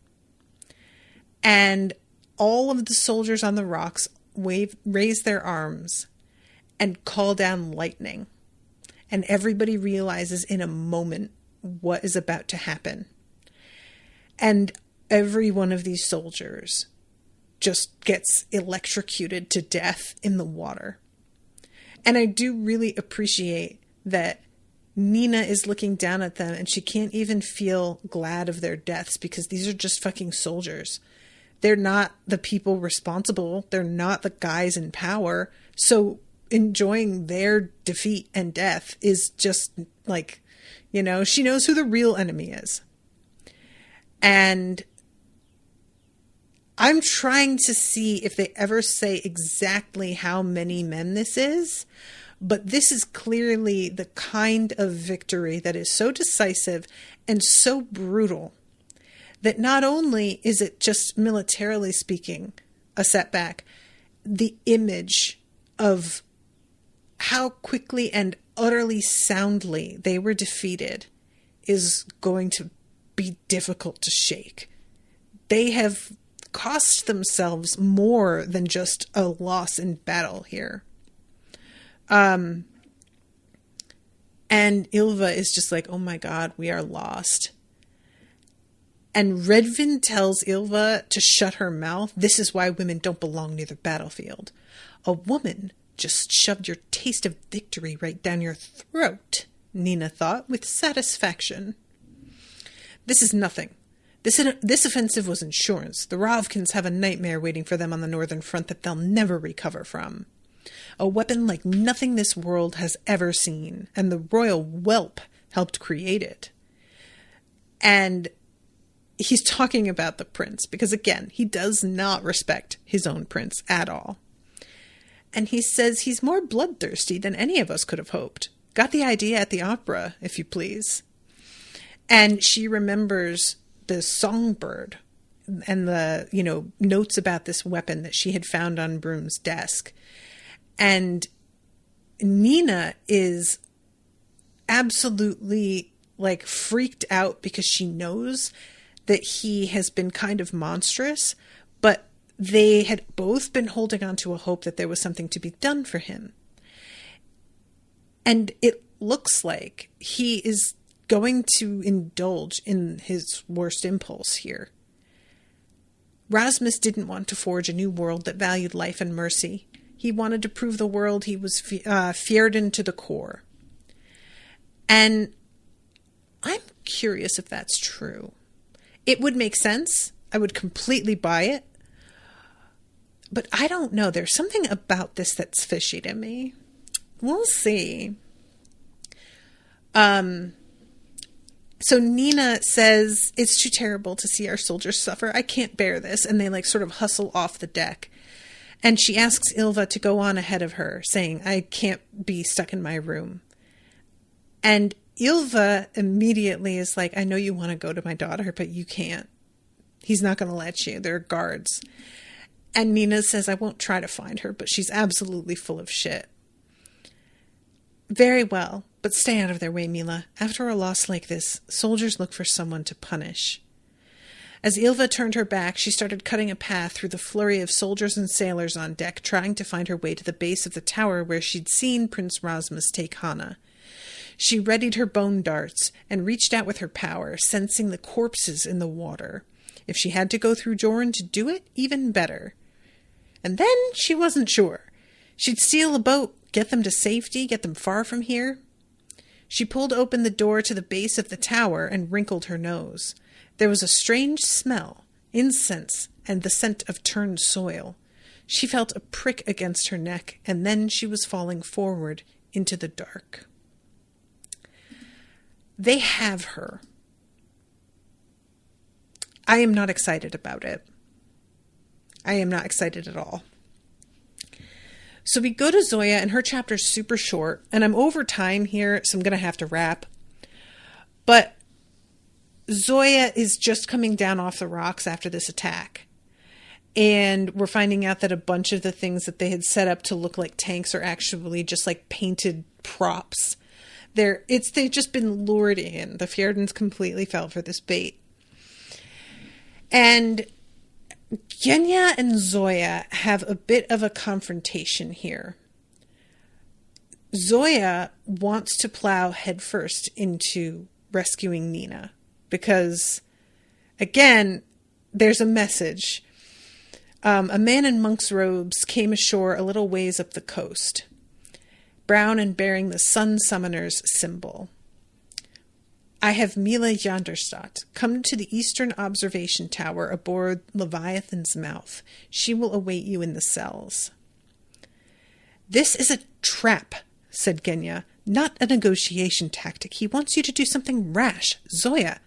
B: And all of the soldiers on the rocks raise their arms and call down lightning. And everybody realizes in a moment what is about to happen. And every one of these soldiers just gets electrocuted to death in the water. And I do really appreciate that Nina is looking down at them and she can't even feel glad of their deaths because these are just fucking soldiers. They're not the people responsible. They're not the guys in power. So enjoying their defeat and death is just like, you know, she knows who the real enemy is. And I'm trying to see if they ever say exactly how many men this is, but this is clearly the kind of victory that is so decisive and so brutal that not only is it just militarily speaking a setback, the image of how quickly and utterly soundly they were defeated is going to be difficult to shake. They have cost themselves more than just a loss in battle here. And Ylva is just like, oh my God, we are lost. And Redvin tells Ylva to shut her mouth. This is why women don't belong near the battlefield. A woman just shoved your taste of victory right down your throat, Nina thought with satisfaction. This is nothing. This offensive was insurance. The Ravkans have a nightmare waiting for them on the northern front that they'll never recover from. A weapon like nothing this world has ever seen, and the royal whelp helped create it. And he's talking about the prince, because again, he does not respect his own prince at all. And he says he's more bloodthirsty than any of us could have hoped. Got the idea at the opera, if you please. And she remembers the songbird and the, notes about this weapon that she had found on Broom's desk. And Nina is absolutely freaked out because she knows that he has been kind of monstrous, but they had both been holding on to a hope that there was something to be done for him. And it looks like he is going to indulge in his worst impulse here. Rasmus didn't want to forge a new world that valued life and mercy. He wanted to prove the world he was Fjerdan to the core. And I'm curious if that's true. It would make sense. I would completely buy it. But I don't know. There's something about this that's fishy to me. We'll see. So Nina says, it's too terrible to see our soldiers suffer. I can't bear this. And they sort of hustle off the deck. And she asks Ylva to go on ahead of her, saying, I can't be stuck in my room. And Ylva immediately is like, I know you want to go to my daughter, but you can't. He's not going to let you. There are guards. And Nina says, I won't try to find her, but she's absolutely full of shit. Very well, but stay out of their way, Mila. After a loss like this, soldiers look for someone to punish. As Ylva turned her back, she started cutting a path through the flurry of soldiers and sailors on deck, trying to find her way to the base of the tower where she'd seen Prince Rasmus take Hana. She readied her bone darts and reached out with her power, sensing the corpses in the water. If she had to go through Joran to do it, even better. And then she wasn't sure. She'd steal a boat, get them to safety, get them far from here. She pulled open the door to the base of the tower and wrinkled her nose. There was a strange smell, incense, and the scent of turned soil. She felt a prick against her neck, and then she was falling forward into the dark. They have her. I am not excited about it. I am not excited at all. So we go to Zoya, and her chapter's super short, and I'm over time here, so I'm going to have to wrap. But Zoya is just coming down off the rocks after this attack. And we're finding out that a bunch of the things that they had set up to look like tanks are actually just painted props. They've just been lured in. The Fjerdans completely fell for this bait. And Genya and Zoya have a bit of a confrontation here. Zoya wants to plow headfirst into rescuing Nina because, again, there's a message. A man in monk's robes came ashore a little ways up the coast, brown and bearing the sun summoner's symbol. I have Mila Janderstadt. Come to the eastern observation tower aboard Leviathan's mouth. She will await you in the cells. This is a trap, said Genya, not a negotiation tactic. He wants you to do something rash. Zoya,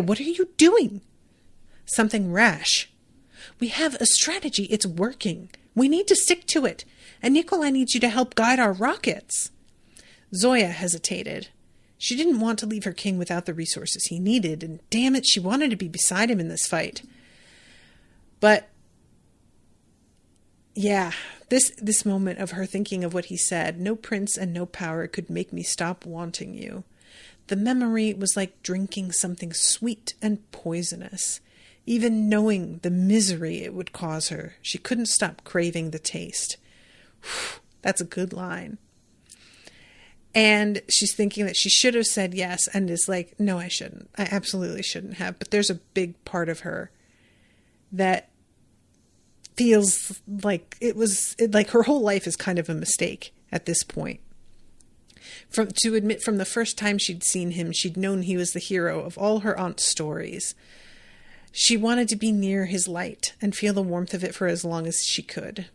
B: what are you doing? Something rash. We have a strategy. It's working. We need to stick to it. And Nikolai needs you to help guide our rockets. Zoya hesitated. She didn't want to leave her king without the resources he needed, and damn it, she wanted to be beside him in this fight. But, yeah, this moment of her thinking of what he said, no prince and no power could make me stop wanting you. The memory was like drinking something sweet and poisonous. Even knowing the misery it would cause her, she couldn't stop craving the taste. Whew, that's a good line. And she's thinking that she should have said yes, and is like, no, I shouldn't. I absolutely shouldn't have. But there's a big part of her that feels like like her whole life is kind of a mistake at this point. To admit from the first time she'd seen him, she'd known he was the hero of all her aunt's stories. She wanted to be near his light and feel the warmth of it for as long as she could.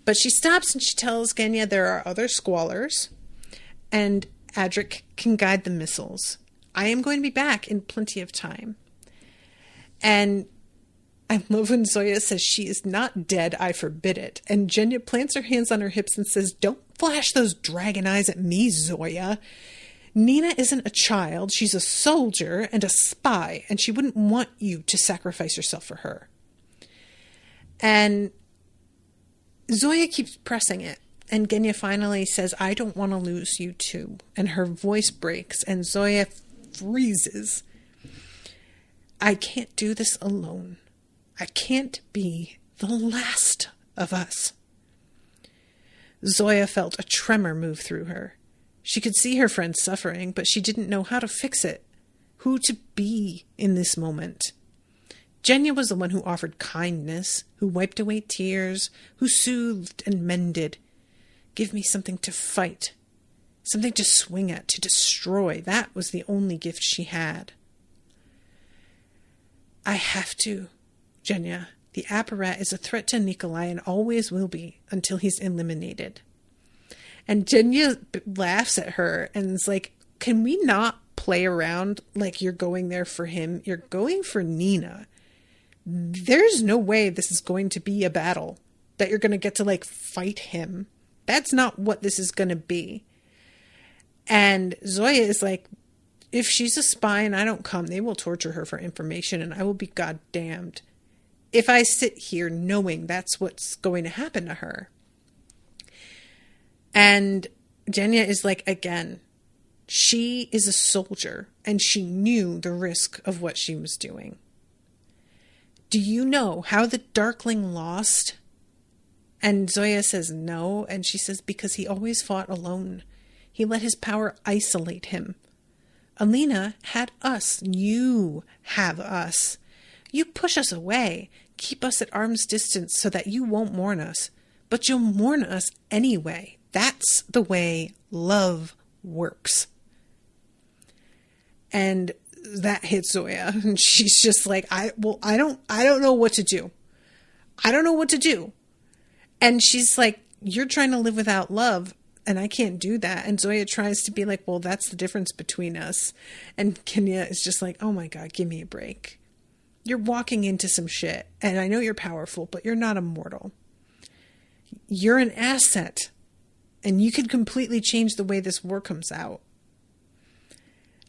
B: But she stops and she tells Genya there are other squallers, and Adric can guide the missiles. I am going to be back in plenty of time. And I love when Zoya says she is not dead, I forbid it. And Genya plants her hands on her hips and says, don't flash those dragon eyes at me, Zoya. Nina isn't a child. She's a soldier and a spy, and she wouldn't want you to sacrifice yourself for her. And Zoya keeps pressing it, and Genya finally says, I don't want to lose you too. And her voice breaks, and Zoya freezes. I can't do this alone. I can't be the last of us. Zoya felt a tremor move through her. She could see her friend suffering, but she didn't know how to fix it, who to be in this moment. Genya was the one who offered kindness, who wiped away tears, who soothed and mended. Give me something to fight. something to swing at, to destroy. That was the only gift she had. I have to, Genya. The apparat is a threat to Nikolai and always will be until he's eliminated. And Genya laughs at her and is like, can we not play around like you're going there for him? You're going for Nina. There's no way this is going to be a battle that you're going to get to like fight him. That's not what this is going to be. And Zoya is like, if she's a spy and I don't come, they will torture her for information and I will be goddamned if I sit here knowing that's what's going to happen to her. And Genya is like, again, she is a soldier and she knew the risk of what she was doing. Do you know how the Darkling lost? And Zoya says no. And she says, because he always fought alone. He let his power isolate him. Alina had us. You have us. You push us away, keep us at arm's distance so that you won't mourn us. But you'll mourn us anyway. That's the way love works. And that hits Zoya. And she's just like, I don't know what to do. I don't know what to do. And she's like, you're trying to live without love. And I can't do that. And Zoya tries to be like, well, that's the difference between us. And Genya is just like, oh my God, give me a break. You're walking into some shit. And I know you're powerful, but you're not immortal. You're an asset. And you could completely change the way this war comes out.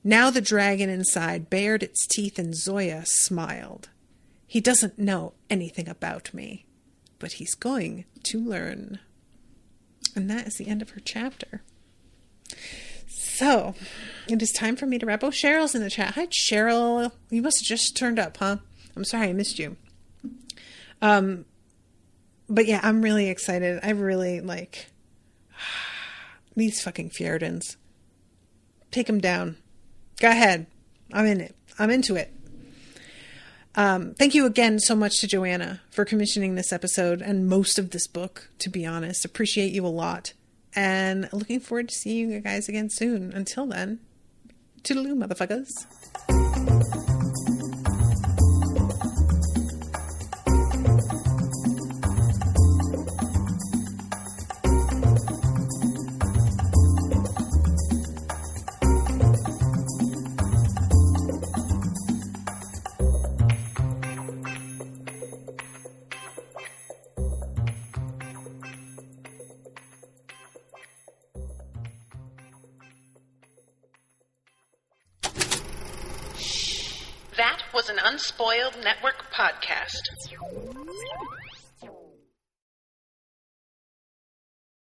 B: Now the dragon inside bared its teeth and Zoya smiled. He doesn't know anything about me, but he's going to learn. And that is the end of her chapter. So, it is time for me to wrap. Oh, Cheryl's in the chat. Hi, Cheryl. You must have just turned up, huh? I'm sorry I missed you. But yeah, I'm really excited. I really like these fucking Fjerdans. Take them down. Go ahead. I'm in it. I'm into it. Thank you again so much to Joanna for commissioning this episode and most of this book, to be honest. Appreciate you a lot. And looking forward to seeing you guys again soon. Until then, toodaloo, motherfuckers.
A: That was an Unspoiled Network podcast.